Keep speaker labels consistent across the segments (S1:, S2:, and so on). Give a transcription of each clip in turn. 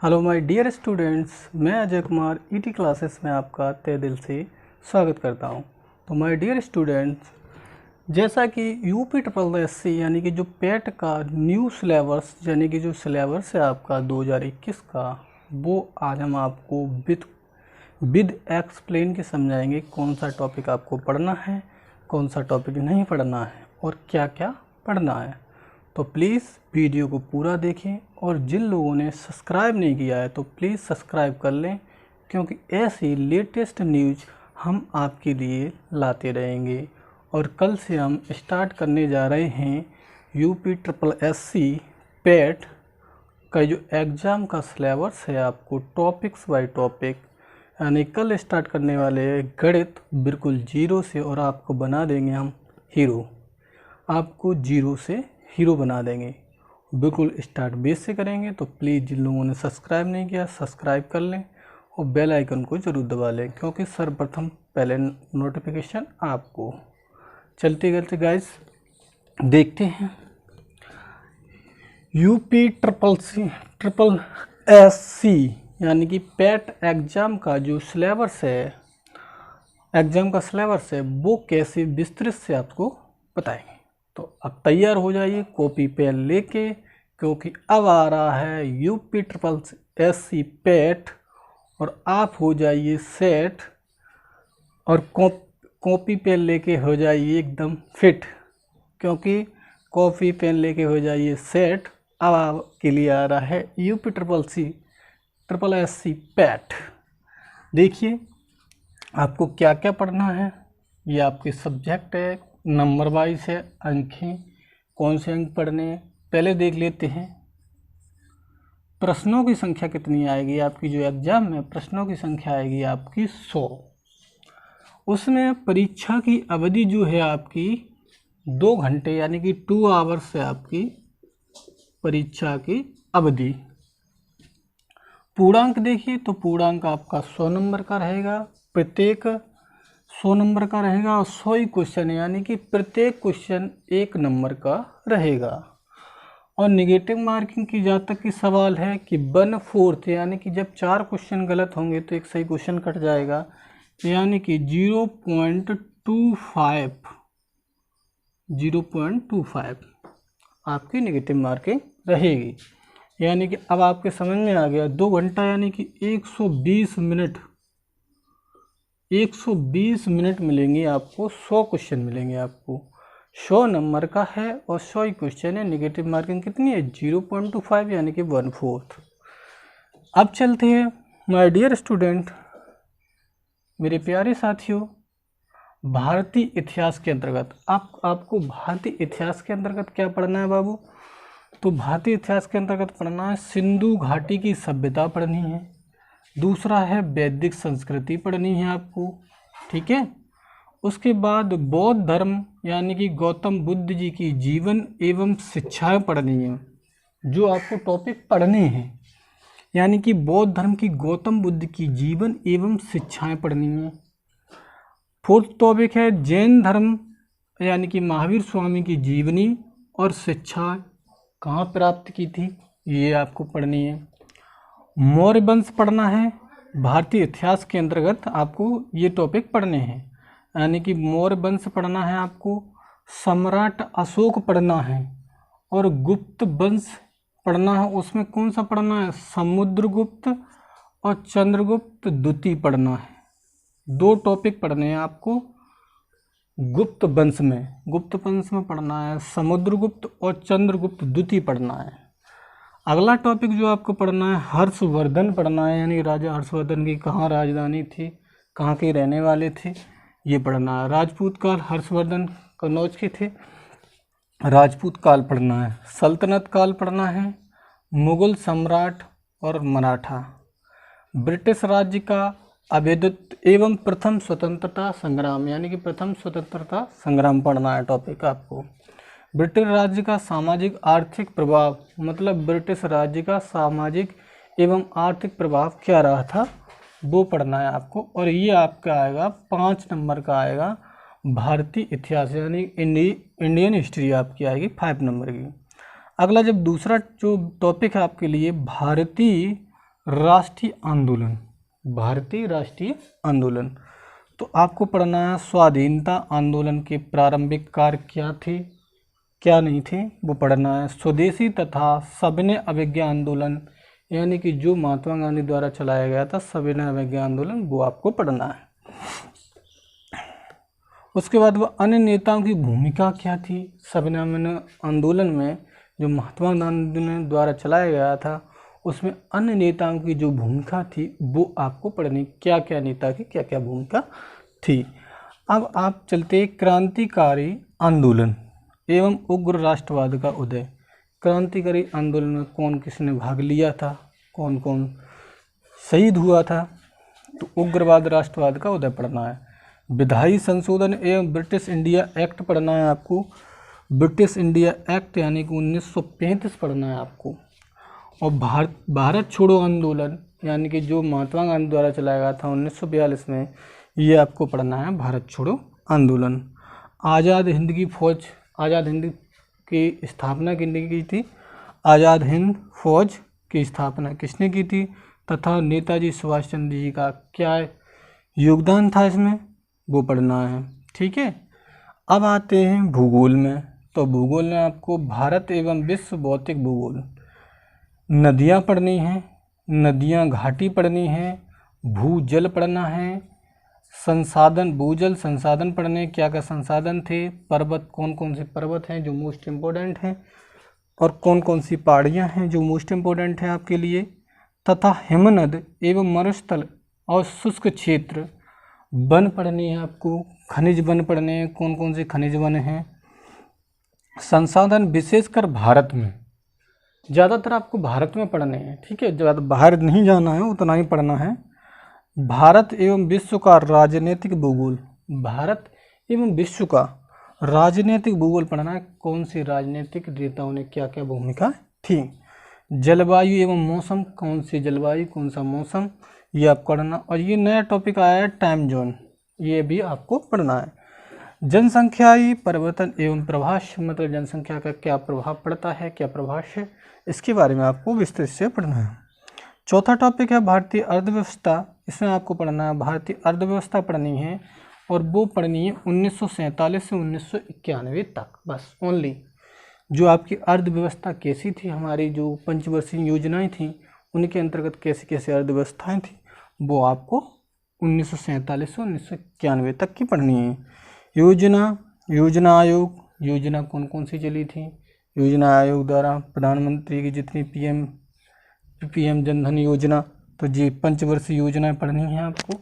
S1: Hello my dear students, मैं Ajay Kumar ET classes में आपका तहे दिल से स्वागत करता हूं। तो माय डियर स्टूडेंट्स, जैसा कि यूपी ट्रिपल एससी यानी कि जो पेट का न्यू सिलेबस यानी कि जो सिलेबस है आपका 2021 का, वो आज हम आपको विद एक्सप्लेन के समझाएंगे कौन सा टॉपिक आपको पढ़ना है, कौन सा टॉपिक नहीं पढ़ना है और क्या क्या पढ़ना है। तो प्लीज़ वीडियो को पूरा देखें और जिन लोगों ने सब्सक्राइब नहीं किया है तो प्लीज़ सब्सक्राइब कर लें, क्योंकि ऐसी लेटेस्ट न्यूज़ हम आपके लिए लाते रहेंगे। और कल से हम स्टार्ट करने जा रहे हैं यूपी ट्रिपल एससी पेट का जो एग्ज़ाम का सिलेबस है, आपको टॉपिक्स बाय टॉपिक, यानी कल स्टार्ट करने वाले हैं गणित बिल्कुल जीरो से, और आपको बना देंगे हम हीरो। आपको जीरो से हीरो बना देंगे, बिल्कुल स्टार्ट बेस से करेंगे। तो प्लीज़ जिन लोगों ने सब्सक्राइब नहीं किया सब्सक्राइब कर लें और बेल आइकन को ज़रूर दबा लें, क्योंकि सर्वप्रथम पहले नोटिफिकेशन आपको। चलते चलते गाइस देखते हैं यूपी ट्रिपल एससी यानी कि पेट एग्ज़ाम का जो सिलेबस है, एग्ज़ाम का सिलेबस है, वो कैसे विस्तृत से आपको बताएंगे। तो अब तैयार हो जाइए कॉपी पेन लेके, क्योंकि अब आ रहा है यूपी ट्रिपल एससी पेट, और आप हो जाइए सेट और कॉपी पेन लेके हो जाइए एकदम फिट, क्योंकि कॉपी पेन लेके हो जाइए सेट। अब आपके लिए आ रहा है यूपी ट्रिपल एससी पेट। देखिए आपको क्या क्या पढ़ना है, ये आपके सब्जेक्ट है, नंबर वाइज है, अंक हैं, कौन से अंक पढ़ने हैं। पहले देख लेते हैं प्रश्नों की संख्या कितनी आएगी। आपकी जो एग्ज़ाम में प्रश्नों की संख्या आएगी आपकी 100। उसमें परीक्षा की अवधि जो है आपकी 2 घंटे यानी कि 2 आवर्स है आपकी परीक्षा की अवधि। पूर्णांक देखिए तो पूर्णांक आपका 100 नंबर का रहेगा, प्रत्येक 100 नंबर का रहेगा, और 100 ही क्वेश्चन है, यानी कि प्रत्येक क्वेश्चन 1 नंबर का रहेगा। और निगेटिव मार्किंग की जहाँ तक की सवाल है कि 1/4 यानी कि जब 4 क्वेश्चन गलत होंगे तो एक सही क्वेश्चन कट जाएगा, यानी कि 0.25 आपकी निगेटिव मार्किंग रहेगी। यानी कि अब आपके समझ में आ गया 2 घंटा यानी कि 120 मिनट मिलेंगे आपको, 100 क्वेश्चन मिलेंगे आपको। 100 नंबर का है और 100 ही क्वेश्चन है। नेगेटिव मार्किंग कितनी है? 0.25 यानी कि 1/4। अब चलते हैं माय डियर स्टूडेंट, मेरे प्यारे साथियों, भारतीय इतिहास के अंतर्गत आपको भारतीय इतिहास के अंतर्गत क्या पढ़ना है बाबू? तो भारतीय इतिहास के अंतर्गत पढ़ना है सिंधु घाटी की सभ्यता पढ़नी है, दूसरा है वैदिक संस्कृति पढ़नी है आपको, ठीक है। उसके बाद बौद्ध धर्म यानी कि गौतम बुद्ध जी की जीवन एवं शिक्षाएं पढ़नी है, जो आपको टॉपिक पढ़ने हैं, यानी कि बौद्ध धर्म की गौतम बुद्ध की जीवन एवं शिक्षाएं पढ़नी है। 4th टॉपिक है जैन धर्म यानी कि महावीर स्वामी की जीवनी और शिक्षा कहाँ प्राप्त की थी, ये आपको पढ़नी है। मौर्य वंश पढ़ना है, भारतीय इतिहास के अंतर्गत आपको ये टॉपिक पढ़ने हैं, यानी कि मौर्य वंश पढ़ना है आपको, सम्राट अशोक पढ़ना है, और गुप्त वंश पढ़ना है। उसमें कौन सा पढ़ना है? समुद्रगुप्त और चंद्रगुप्त द्वितीय पढ़ना है। 2 टॉपिक पढ़ने हैं आपको गुप्त वंश में पढ़ना है समुद्रगुप्त और चंद्रगुप्त द्वितीय पढ़ना है। अगला टॉपिक जो आपको पढ़ना है हर्षवर्धन पढ़ना है, यानी राजा हर्षवर्धन की कहाँ राजधानी थी, कहाँ के रहने वाले थे, ये पढ़ना है। राजपूत काल, हर्षवर्धन कन्नौज के थे, राजपूत काल पढ़ना है। सल्तनत काल पढ़ना है, मुगल सम्राट और मराठा। ब्रिटिश राज्य का अभेद्यता एवं प्रथम स्वतंत्रता संग्राम, यानी कि प्रथम स्वतंत्रता संग्राम पढ़ना है टॉपिक आपको। ब्रिटिश राज्य का सामाजिक आर्थिक प्रभाव, मतलब ब्रिटिश राज्य का सामाजिक एवं आर्थिक प्रभाव क्या रहा था, वो पढ़ना है आपको। और ये आपका आएगा 5 नंबर का आएगा। भारतीय इतिहास यानी इंडियन हिस्ट्री आपकी आएगी 5 नंबर की। अगला जब दूसरा जो टॉपिक है आपके लिए भारतीय राष्ट्रीय आंदोलन, भारतीय राष्ट्रीय आंदोलन। तो आपको पढ़ना है स्वाधीनता आंदोलन के प्रारंभिक कार्य क्या थे, क्या नहीं थे, वो पढ़ना है। स्वदेशी तथा सविनय अवज्ञा आंदोलन, यानी कि जो महात्मा गांधी द्वारा चलाया गया था सविनय अवज्ञा आंदोलन, वो आपको पढ़ना है। उसके बाद वो अन्य नेताओं की भूमिका क्या थी सविनय आंदोलन में, जो महात्मा गांधी द्वारा चलाया गया था उसमें अन्य नेताओं की जो भूमिका थी वो आपको पढ़नी, क्या क्या नेता की क्या क्या भूमिका थी। अब आप चलते क्रांतिकारी आंदोलन एवं उग्र राष्ट्रवाद का उदय। क्रांतिकारी आंदोलन में कौन किसने भाग लिया था, कौन कौन शहीद हुआ था, तो उग्रवाद राष्ट्रवाद का उदय पढ़ना है। विधायी संशोधन एवं ब्रिटिश इंडिया एक्ट पढ़ना है आपको। ब्रिटिश इंडिया एक्ट यानी कि 1935 पढ़ना है आपको। और भारत छोड़ो आंदोलन, यानी कि जो महात्मा गांधी द्वारा चलाया गया था 1942 में, ये आपको पढ़ना है भारत छोड़ो आंदोलन। आज़ाद हिंद की फौज, आज़ाद हिंद की स्थापना किसने की थी, आज़ाद हिंद फौज की स्थापना किसने की थी, तथा नेताजी सुभाष चंद्र जी का क्या योगदान था इसमें, वो पढ़ना है। ठीक है, अब आते हैं भूगोल में। तो भूगोल में आपको भारत एवं विश्व भौतिक भूगोल, नदियाँ पढ़नी हैं, नदियाँ घाटी पढ़नी है, भूजल पढ़ना है, संसाधन भूजल संसाधन पढ़ने, क्या क्या संसाधन थे, पर्वत कौन कौन से पर्वत हैं जो मोस्ट इम्पोर्टेंट हैं, और कौन कौन सी पहाड़ियाँ हैं जो मोस्ट इम्पोर्टेंट हैं आपके लिए, तथा हिमनद एवं मरुस्थल और शुष्क क्षेत्र। वन पढ़नी है आपको, खनिज वन पढ़ने हैं, कौन कौन से खनिज वन हैं। संसाधन विशेषकर भारत में, ज़्यादातर आपको भारत में पढ़ने हैं। ठीक है, ज़्यादा बाहर नहीं जाना है, उतना ही पढ़ना है। भारत एवं विश्व का राजनीतिक भूगोल, भारत एवं विश्व का राजनीतिक भूगोल पढ़ना है, कौन सी राजनीतिक नेताओं ने क्या क्या भूमिका थी। जलवायु एवं मौसम, कौन सी जलवायु कौन सा मौसम, ये आपको पढ़ना। और ये नया टॉपिक आया है टाइम जोन, ये भी आपको पढ़ना है। जनसंख्याई परिवर्तन एवं प्रभाष, मतलब जनसंख्या का क्या प्रभाव पड़ता है, क्या प्रभाष है, इसके बारे में आपको विस्तृत से पढ़ना है। चौथा टॉपिक है भारतीय अर्थव्यवस्था, इसमें आपको पढ़ना है भारतीय अर्थव्यवस्था पढ़नी है, और वो पढ़नी है 1947 से 1991 तक, बस ओनली। जो आपकी अर्थव्यवस्था कैसी थी, हमारी जो पंचवर्षीय योजनाएं थी उनके अंतर्गत कैसी कैसी अर्थव्यवस्थाएं थी, वो आपको 1947 से 1991 तक की पढ़नी है। योजना आयोग, योजना कौन कौन सी चली थी, योजना आयोग द्वारा प्रधानमंत्री की जितनी पीएम जनधन योजना, तो ये पंचवर्षीय योजनाएं पढ़नी है आपको।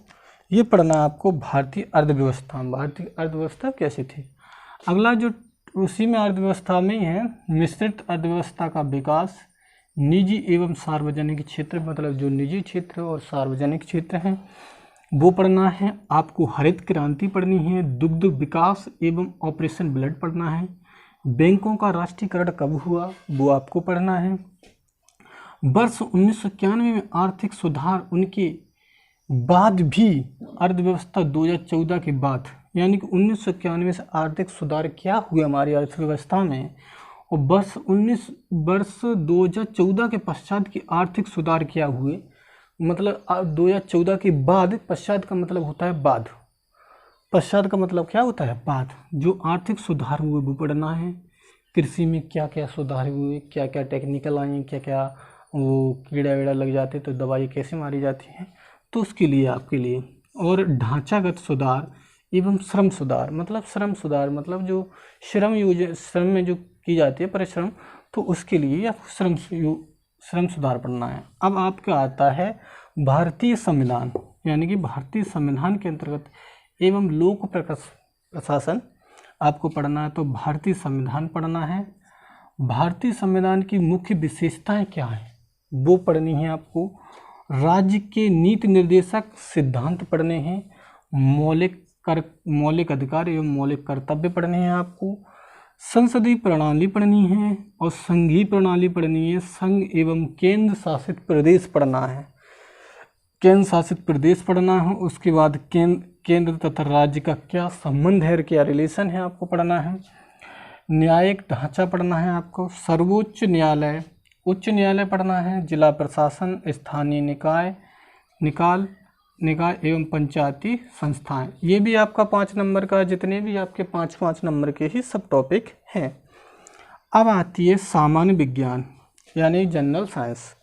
S1: ये पढ़ना आपको भारतीय अर्थव्यवस्था, भारतीय अर्थव्यवस्था कैसी थी। अगला जो उसी में अर्थव्यवस्था में ही है, मिश्रित अर्थव्यवस्था का विकास, निजी एवं सार्वजनिक क्षेत्र, मतलब जो निजी क्षेत्र और सार्वजनिक क्षेत्र हैं वो पढ़ना है आपको। हरित क्रांति पढ़नी है, दुग्ध विकास एवं ऑपरेशन ब्लड पढ़ना है। बैंकों का राष्ट्रीयकरण कब हुआ, वो आपको पढ़ना है। वर्ष 1991 में आर्थिक सुधार, उनके बाद भी अर्थव्यवस्था 2014 के बाद, यानी कि 1991 से आर्थिक सुधार क्या हुए हमारी अर्थव्यवस्था में, और वर्ष 2014 के पश्चात की आर्थिक सुधार क्या हुए, मतलब 2014 के बाद, पश्चात का मतलब होता है बाद, पश्चात का मतलब क्या होता है बाद, जो आर्थिक सुधार हुए वो पढ़ना है। कृषि में क्या क्या सुधार हुए, क्या क्या टेक्निकल आए, क्या क्या वो कीड़ा वीड़ा लग जाते तो दवाई कैसे मारी जाती है, तो उसके लिए आपके लिए। और ढांचागत सुधार एवं श्रम सुधार, मतलब श्रम सुधार मतलब जो श्रम में जो की जाती है परिश्रम, तो उसके लिए आपको श्रम सुधार पढ़ना है। अब आपका आता है भारतीय संविधान, यानी कि भारतीय संविधान के अंतर्गत एवं लोक प्रशासन आपको पढ़ना है, तो भारतीय संविधान पढ़ना है। भारतीय संविधान की मुख्य विशेषताएं क्या हैं वो पढ़नी है आपको। राज्य के नीति निर्देशक सिद्धांत पढ़ने हैं। मौलिक अधिकार एवं मौलिक कर्तव्य पढ़ने हैं आपको। संसदीय प्रणाली पढ़नी है और संघीय प्रणाली पढ़नी है। संघ एवं केंद्र शासित प्रदेश पढ़ना है, केंद्र शासित प्रदेश पढ़ना है। उसके बाद केंद्र तथा राज्य का क्या संबंध है, क्या रिलेशन है, आपको पढ़ना है। न्यायिक ढांचा पढ़ना है आपको। सर्वोच्च न्यायालय उच्च न्यायालय पढ़ना है, जिला प्रशासन, स्थानीय निकाय, निकाय एवं पंचायती संस्थाएं। ये भी आपका 5 नंबर का, जितने भी आपके 5-5 नंबर के ही सब टॉपिक हैं। अब आती है सामान्य विज्ञान यानी जनरल साइंस।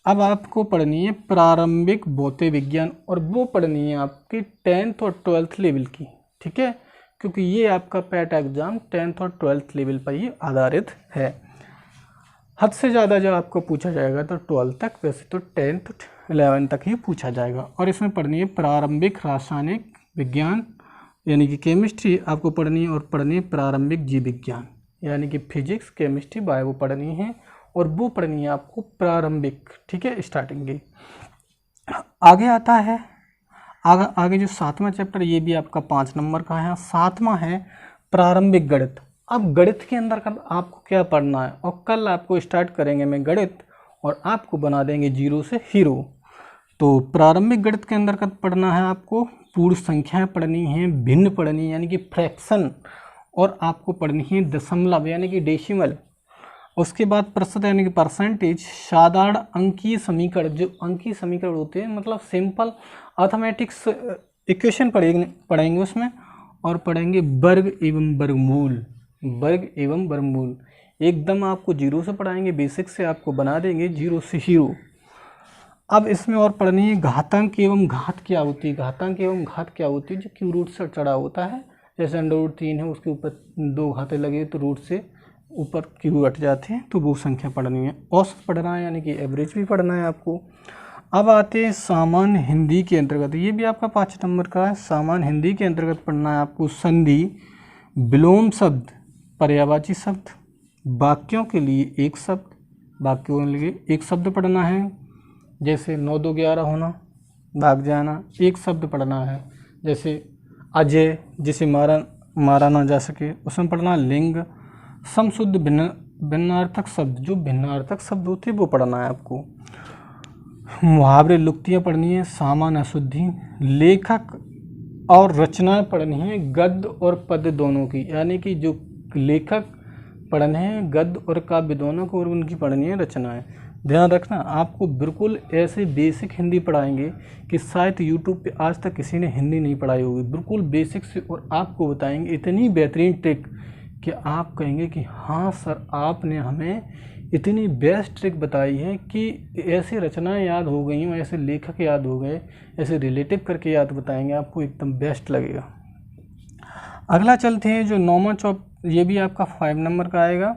S1: अब आपको पढ़नी है प्रारंभिक भौतिक विज्ञान, और वो पढ़नी है आपकी 10th और 12th लेवल की, ठीक है, क्योंकि ये आपका पैट एग्जाम 10th और 12th लेवल पर ही आधारित है। हद से ज़्यादा जो आपको पूछा जाएगा तो 12th तक, वैसे तो 10th 11th तक ही पूछा जाएगा। और इसमें पढ़नी है प्रारंभिक रासायनिक विज्ञान यानी कि केमिस्ट्री आपको पढ़नी है, और पढ़नी है प्रारंभिक जीव विज्ञान यानी कि फिजिक्स, केमिस्ट्री, बायो पढ़नी है, और वो पढ़नी है आपको प्रारंभिक, ठीक है, स्टार्टिंग की। आगे आता है आगे जो 7वां चैप्टर, ये भी आपका 5 नंबर का है। 7वां है प्रारंभिक गणित। अब गणित के अंदर का आपको क्या पढ़ना है, और कल आपको स्टार्ट करेंगे मैं गणित, और आपको बना देंगे 0 से हीरो। तो प्रारंभिक गणित के अंदर का पढ़ना है आपको पूर्ण संख्याएं पढ़नी है, भिन्न पढ़नी है यानी कि फ्रैक्शन, और आपको पढ़नी है दशमलव यानी कि डेसिमल। उसके बाद प्रतिशत यानी कि परसेंटेज, साधारण अंकीय समीकरण, जो अंकीय समीकरण होते हैं मतलब सिंपल अर्थमेटिक्स इक्वेशन पढ़ेंगे उसमें, और पढ़ेंगे वर्ग एवं वर्गमूल, वर्ग एवं वर्गमूल। एकदम आपको 0 से पढ़ाएंगे, बेसिक से आपको बना देंगे 0 से हीरो। अब इसमें और पढ़नी है घातांक एवं घात क्या होती है। घातांक एवं घात क्या होती है, जो क्यू रूट से चढ़ा होता है, जैसे √3 है, उसके ऊपर 2 घाते लगे तो रूट से ऊपर क्यू हट जाते हैं, तो वो संख्या पढ़नी है। औसत पढ़ना है यानी कि एवरेज भी पढ़ना है आपको। अब आते हैं सामान्य हिंदी के अंतर्गत, ये भी आपका 5 नंबर का है। सामान्य हिंदी के अंतर्गत पढ़ना है आपको संधि, विलोम शब्द, पर्यायवाची शब्द, वाक्यों के लिए एक शब्द, वाक्यों के लिए एक शब्द पढ़ना है, जैसे 9 2 11 होना, भाग जाना, एक शब्द पढ़ना है, जैसे अजय, जिसे मारा ना जा सके, उसमें पढ़ना लिंग, समशुद्ध भिन्नार्थक शब्द, जो भिन्नार्थक शब्द होते हैं वो पढ़ना है आपको। मुहावरे लुक्तियाँ पढ़नी है, सामान्य अशुद्धि, लेखक और रचनाएं पढ़नी है, गद्य और पद्य दोनों की, यानी कि जो लेखक पढ़ने हैं गद्य और काव्य दोनों को, और उनकी पढ़नी है रचनाएं। ध्यान रखना, आपको बिल्कुल ऐसे बेसिक हिंदी पढ़ाएंगे कि शायद यूट्यूब पे आज तक किसी ने हिंदी नहीं पढ़ाई होगी, बिल्कुल बेसिक से, और आपको बताएंगे इतनी बेहतरीन ट्रिक कि आप कहेंगे कि हाँ सर, आपने हमें इतनी बेस्ट ट्रिक बताई है कि ऐसे रचनाएं याद हो गई हैं, ऐसे लेखक याद हो गए, ऐसे रिलेटिव करके याद बताएंगे, आपको एकदम बेस्ट लगेगा। अगला चलते हैं जो 9वां ये भी आपका 5 नंबर का आएगा,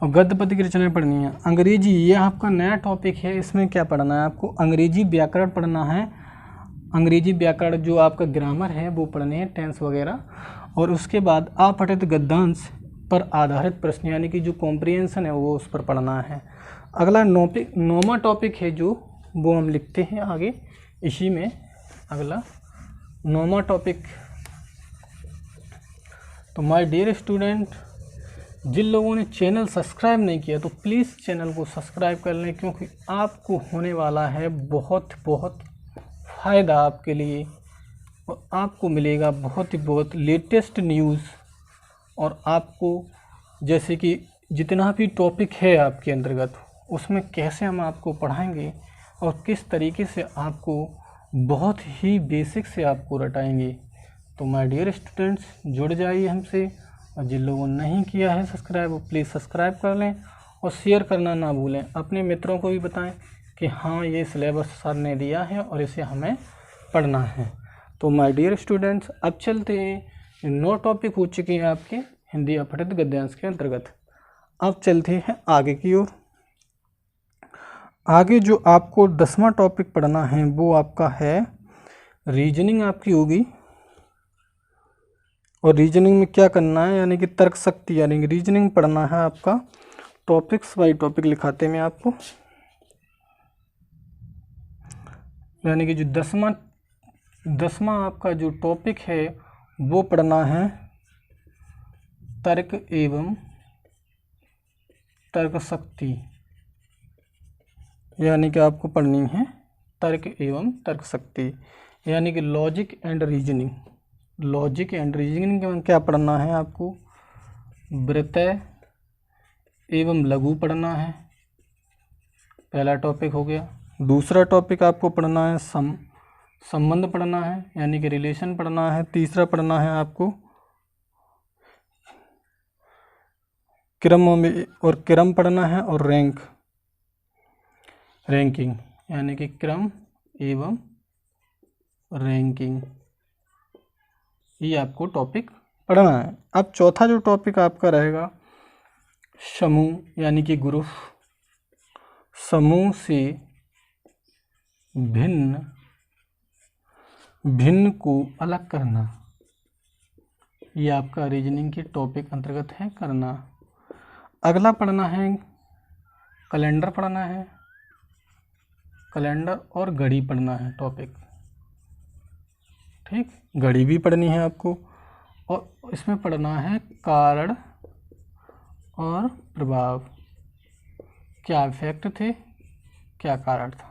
S1: और गद्य पद्य की रचनाएं पढ़नी है। अंग्रेजी, ये आपका नया टॉपिक है, इसमें क्या पढ़ना है आपको, अंग्रेजी व्याकरण पढ़ना है। अंग्रेजी व्याकरण जो आपका ग्रामर है वो पढ़ने हैं, टेंस वगैरह, और उसके बाद अपठित गद्यांश पर आधारित प्रश्न यानी कि जो कॉम्प्रिहेंशन है वो उस पर पढ़ना है। अगला 9वां टॉपिक है जो वो हम लिखते हैं आगे इसी में। अगला 9वां टॉपिक, तो माय डियर स्टूडेंट, जिन लोगों ने चैनल सब्सक्राइब नहीं किया तो प्लीज़ चैनल को सब्सक्राइब कर लें, क्योंकि आपको होने वाला है बहुत बहुत फ़ायदा आपके लिए, और आपको मिलेगा बहुत ही बहुत लेटेस्ट न्यूज़, और आपको जैसे कि जितना भी टॉपिक है आपके अंतर्गत उसमें कैसे हम आपको पढ़ाएंगे और किस तरीके से आपको बहुत ही बेसिक से आपको रटाएंगे। तो माय डियर स्टूडेंट्स, जुड़ जाइए हमसे, और जिन लोगों ने नहीं किया है सब्सक्राइब वो प्लीज़ सब्सक्राइब कर लें, और शेयर करना ना भूलें। अपने मित्रों को भी बताएं कि हाँ, ये सिलेबस सर ने दिया है और इसे हमें पढ़ना है। तो माय डियर स्टूडेंट्स, अब चलते हैं, 9 टॉपिक हो चुके हैं आपके हिंदी अपठित गद्यांश के अंतर्गत। अब चलते हैं आगे की ओर। आगे जो आपको 10वां टॉपिक पढ़ना है वो आपका है रीजनिंग आपकी होगी, और रीजनिंग में क्या करना है यानी कि तर्क शक्ति, यानी कि रीजनिंग पढ़ना है आपका। टॉपिक्स बाई टॉपिक लिखाते हैं आपको, यानी कि जो 10वां आपका जो टॉपिक है वो पढ़ना है तर्क एवं तर्क शक्ति, यानी कि आपको पढ़नी है तर्क एवं तर्क शक्ति, यानी कि logic and reasoning. Logic and reasoning में क्या पढ़ना है आपको, वृत्तय एवं लघु पढ़ना है, पहला टॉपिक हो गया। दूसरा टॉपिक आपको पढ़ना है संबंध पढ़ना है, यानी कि रिलेशन पढ़ना है। तीसरा पढ़ना है आपको क्रम और क्रम पढ़ना है, और रैंकिंग यानी कि क्रम एवं रैंकिंग, ये आपको टॉपिक पढ़ना है। अब चौथा जो टॉपिक आपका रहेगा समूह यानी कि ग्रुप, समूह से भिन्न को अलग करना, ये आपका रीजनिंग के टॉपिक अंतर्गत है करना। अगला पढ़ना है कैलेंडर पढ़ना है, कैलेंडर और घड़ी पढ़ना है टॉपिक, ठीक। घड़ी भी पढ़नी है आपको, और इसमें पढ़ना है कारण और प्रभाव, क्या इफेक्ट थे, क्या कारण था।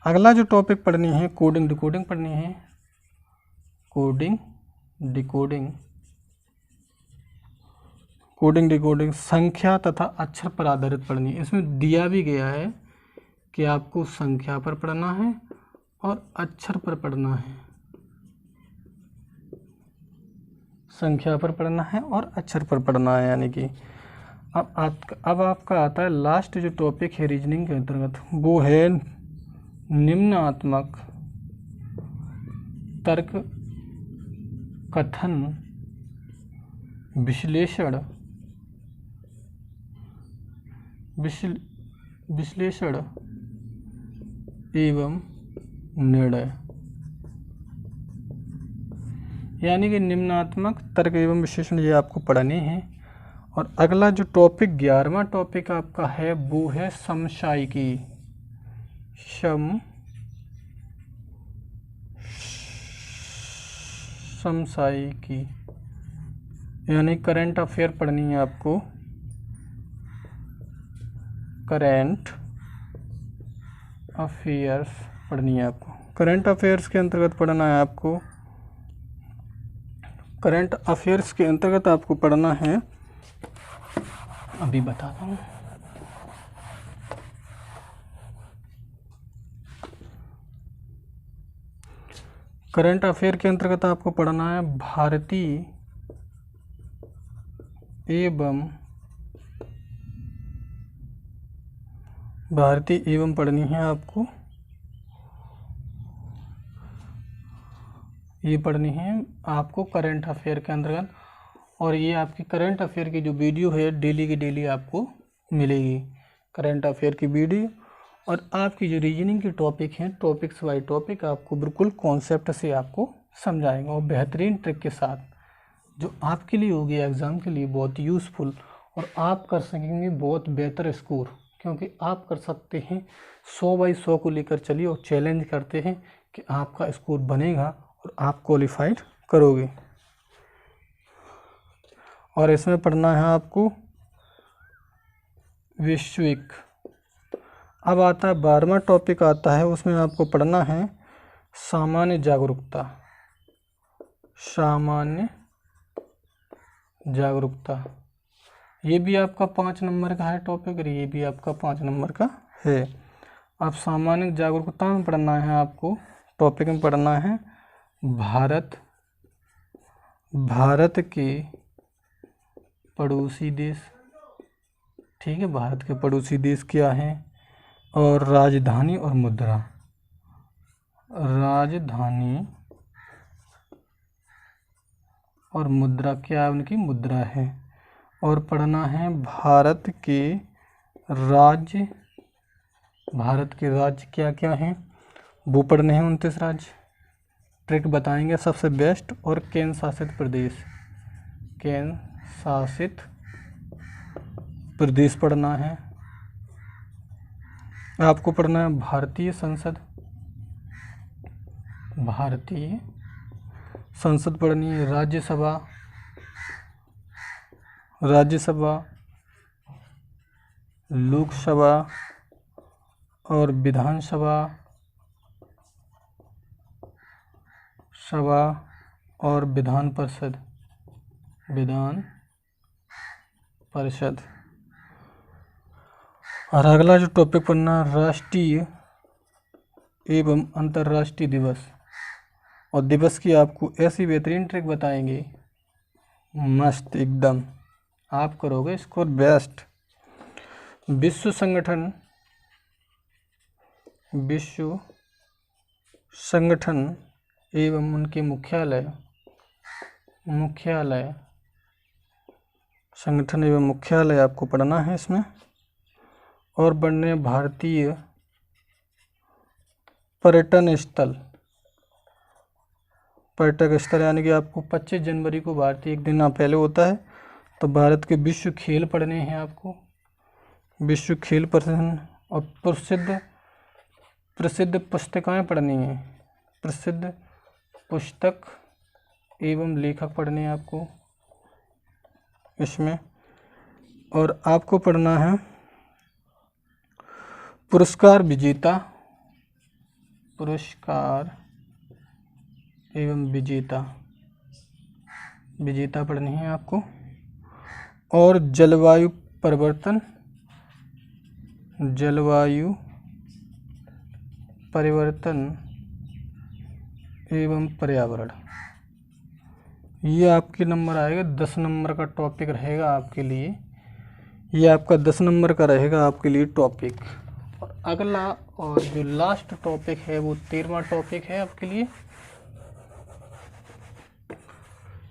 S1: अगला जो टॉपिक पढ़नी है कोडिंग डिकोडिंग पढ़नी है, कोडिंग डिकोडिंग संख्या तथा अक्षर पर आधारित पढ़नी है। इसमें दिया भी गया है कि आपको संख्या पर पढ़ना है और अक्षर पर पढ़ना है, संख्या पर पढ़ना है और अक्षर पर पढ़ना है। यानी कि अब आपका आता है लास्ट जो टॉपिक है रीजनिंग के अंतर्गत, वो है निम्नात्मक तर्क कथन विश्लेषण एवं निर्णय, यानी कि निम्नात्मक तर्क एवं विश्लेषण ये आपको पढ़ने हैं। और अगला जो टॉपिक 11वां टॉपिक आपका है वो है समसामयिकी, समसामयिकी यानी करंट अफेयर पढ़नी है आपको, करंट अफेयर्स पढ़नी है आपको। करंट अफेयर्स के अंतर्गत पढ़ना है आपको, करंट अफेयर्स के अंतर्गत आपको पढ़ना है, अभी बताता हूँ। करंट अफेयर के अंतर्गत आपको पढ़ना है भारतीय एवं पढ़नी है आपको, ये पढ़नी है आपको करंट अफेयर के अंतर्गत। और ये आपकी करंट अफेयर की जो वीडियो है डेली की डेली आपको मिलेगी, करंट अफेयर की वीडियो। और आपकी जो रीजनिंग के टॉपिक हैं टॉपिक्स बाय टॉपिक आपको बिल्कुल कॉन्सेप्ट से आपको समझाएंगे, और बेहतरीन ट्रिक के साथ, जो आपके लिए होगी एग्ज़ाम के लिए बहुत यूज़फुल, और आप कर सकेंगे बहुत बेहतर स्कोर, क्योंकि आप कर सकते हैं 100/100 को लेकर चलिए, और चैलेंज करते हैं कि आपका स्कोर बनेगा और आप क्वालिफाइड करोगे। और इसमें पढ़ना है आपको वैश्विक। अब आता है 12वां टॉपिक आता है, उसमें आपको पढ़ना है सामान्य जागरूकता, सामान्य जागरूकता। ये भी आपका 5 नंबर का है टॉपिक, और ये भी आपका 5 नंबर का है। अब सामान्य जागरूकता में पढ़ना है आपको, टॉपिक में पढ़ना है भारत के पड़ोसी देश, ठीक है, भारत के पड़ोसी देश क्या हैं, और राजधानी और मुद्रा, राजधानी और मुद्रा क्या उनकी मुद्रा है। और पढ़ना है भारत के राज्य क्या क्या हैं, वो पढ़ने हैं 29 राज्य, ट्रिक बताएंगे सबसे बेस्ट। और केंद्र शासित प्रदेश पढ़ना है आपको। पढ़ना है भारतीय संसद पढ़नी है, राज्यसभा, लोकसभा और विधानसभा और विधान परिषद। और अगला जो टॉपिक पढ़ना, राष्ट्रीय एवं अंतर्राष्ट्रीय दिवस, और दिवस की आपको ऐसी बेहतरीन ट्रिक बताएंगे, मस्त एकदम, आप करोगे स्कोर बेस्ट। विश्व संगठन एवं उनके मुख्यालय संगठन एवं मुख्यालय आपको पढ़ना है इसमें। और पढ़ने भारतीय पर्यटक स्थल, यानी कि आपको 25 जनवरी को भारतीय एक दिन पहले होता है, तो भारत के विश्व खेल पढ़ने हैं आपको, विश्व खेल प्रदर्शन। और प्रसिद्ध पुस्तकें पढ़नी हैं, प्रसिद्ध पुस्तक एवं लेखक पढ़ने हैं आपको इसमें। और आपको पढ़ना है पुरस्कार एवं विजेता पढ़नी है आपको। और जलवायु परिवर्तन एवं पर्यावरण, ये आपके नंबर आएगा 10 नंबर का टॉपिक रहेगा आपके लिए, ये आपका 10 नंबर का रहेगा आपके लिए टॉपिक। और अगला और जो लास्ट टॉपिक है वो 13वां टॉपिक है आपके लिए।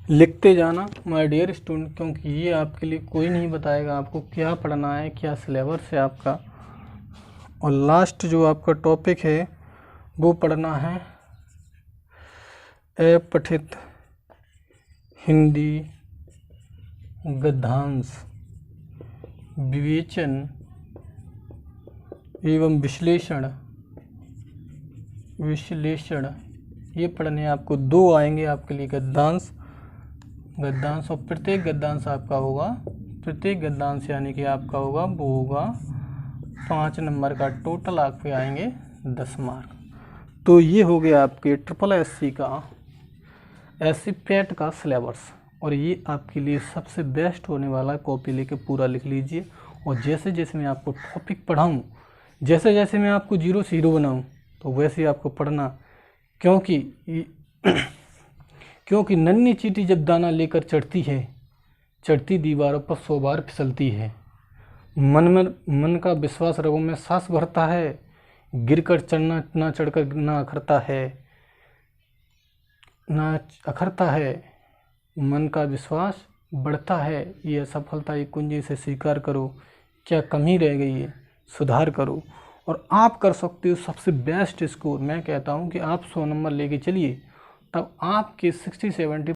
S1: लिखते जाना माय डियर स्टूडेंट, क्योंकि ये आपके लिए कोई नहीं बताएगा आपको क्या पढ़ना है, क्या सिलेबस है आपका। और लास्ट जो आपका टॉपिक है वो पढ़ना है अपठित हिंदी गद्यांश, विवेचन एवं विश्लेषण, ये पढ़ने आपको 2 आएंगे आपके लिए, गद्यांश। और प्रत्येक गद्यांश आपका होगा, प्रत्येक गद्यांश यानी कि आपका होगा वो होगा 5 नंबर का, टोटल आपके आएंगे 10 मार्क। तो ये हो गया आपके SSSC का SC PAT का सिलेबस, और ये आपके लिए सबसे बेस्ट होने वाला। कॉपी लेके पूरा लिख लीजिए, और जैसे जैसे मैं आपको टॉपिक पढ़ाऊँ, जैसे जैसे मैं आपको 0 से हीरो बनाऊँ, तो वैसे ही आपको पढ़ना, क्योंकि नन्ही चींटी जब दाना लेकर चढ़ती है, चढ़ती दीवारों पर 100 बार फिसलती है। मन का विश्वास रगों में सांस भरता है, गिरकर चढ़ना ना चढ़कर ना अखरता है, मन का विश्वास बढ़ता है, ये असफलता एक कुंजी से स्वीकार करो, क्या कमी रह गई है सुधार करो। और आप कर सकते हो सबसे बेस्ट स्कोर। मैं कहता हूँ कि आप 100 नंबर लेके चलिए, तब आपके 60-70